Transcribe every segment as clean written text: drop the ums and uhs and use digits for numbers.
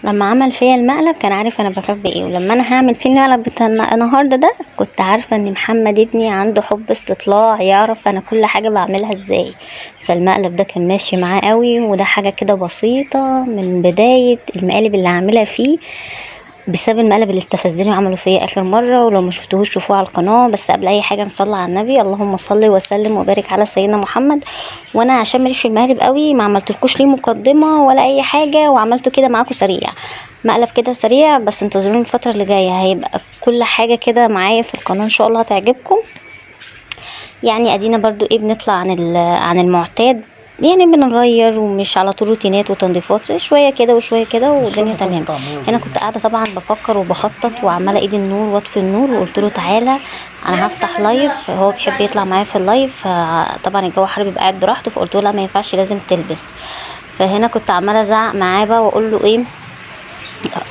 لما عمل فيا المقلب كان عارف انا بخاف بايه، ولما انا هعمل فيه المقلب بتاع النهارده ده كنت عارفه ان محمد ابني عنده حب استطلاع، يعرف انا كل حاجه بعملها ازاي. فالمقلب ده كان ماشي معاه قوي، وده حاجه كده بسيطه من بدايه المقالب اللي هعملها فيه، بسبب المقلب اللي استفزني وعملوا فيا اخر مره. ولو ما شفتوهوش شوفوه على القناه. بس قبل اي حاجه نصلي على النبي، اللهم صل وسلم وبارك على سيدنا محمد. وانا عشان ماليش في المقالب قوي ما عملتلكوش ليه مقدمه ولا اي حاجه، وعملته كده معاكم سريع، مقلب كده سريع. بس انتظروني الفتره اللي جايه، هيبقى كل حاجه كده معايا في القناه ان شاء الله هتعجبكم. يعني ادينا برضو ايه بنطلع عن المعتاد، يعني بنغير ومش على طول روتينات وتنظيفات، شويه كده وشويه كده والدنيا تمام. هنا كنت قاعده طبعا بفكر وبخطط وعماله ايدي النور واطفي النور، وقلت له تعالى انا هفتح لايف، هو بيحب يطلع معايا في اللايف. طبعا الجو حر بيبقى قاعد براحته، فقلت له لا ما ينفعش لازم تلبس. فهنا كنت عماله ازعق معاه بقى واقول له ايه،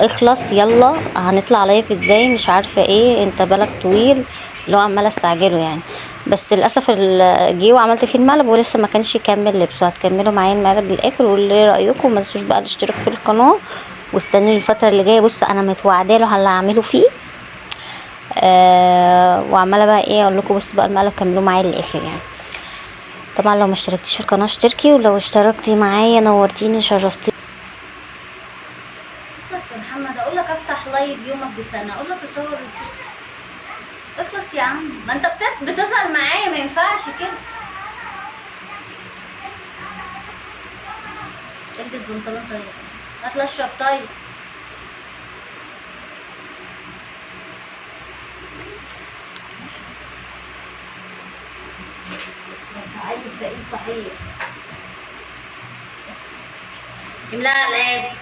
اخلص يلا هنطلع لايف ازاي مش عارفه ايه، انت بالك طويل، اللي هو عماله استعجله يعني. بس للاسف جه وعملت فيه المقلب ولسه ما كانش يكمل لبسه. هتكملوا معايا المقلب للاخر وقولوا لي رايكم. ما تنسوش بقى الاشتراك في القناه، واستنوني الفتره اللي جايه. بص انا متوعده له اللي هعمله فيه. وعماله بقى ايه اقول لكم، بصوا بقى المقلب كملوا معايا للاخر يعني. طبعا لو ما اشتركتيش في القناه اشتركي، ولو اشتركتي معايا نورتيني شرفتيني. اخلص يا محمد، اقول لك افتح لايف يومك بسنه، اقول لك تصور اخلص يا عم، ما انت بتظهر معايا، ما ينفعش كده. البس بنطلون طيب، هات لي اشرب طيب. عايز سعيد صحيح، املاها على الاخر.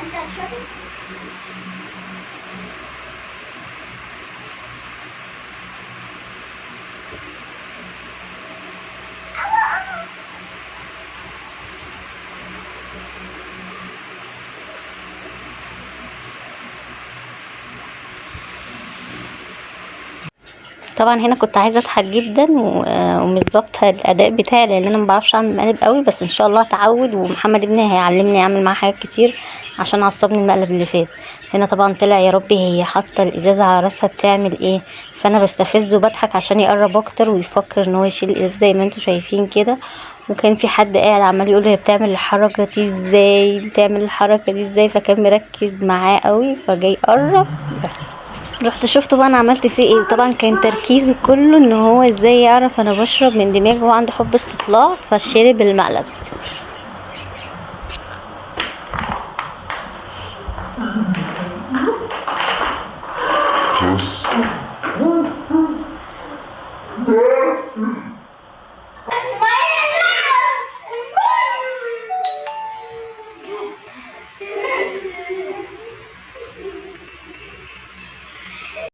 انت هتشربي؟ طبعا هنا كنت عايزه اضحك جدا ومش ظابطه الاداء بتاعي، لان انا ما بعرفش اعمل مقالب قوي، بس ان شاء الله اتعود، ومحمد ابني هيعلمني اعمل معاه حاجات كتير عشان عصبني المقلب اللي فات. هنا طبعا طلع يا ربي هي حاطه الازازه على راسها بتعمل ايه، فانا بستفزه وبضحك عشان يقرب اكتر ويفكر ان هو يشيل الازازه زي ما انتوا شايفين كده. وكان في حد قاعد عمال يقول له هي بتعمل الحركه دي ازاي، بتعمل الحركه دي ازاي، فكان مركز معاه قوي فجاي يقرب. رحت شفت بقى انا عملت فيه ايه. طبعا كان تركيزه كله ان هو ازاي يعرف انا بشرب من دماغي، هو عنده حب استطلاع فشرب المقلب. Yes.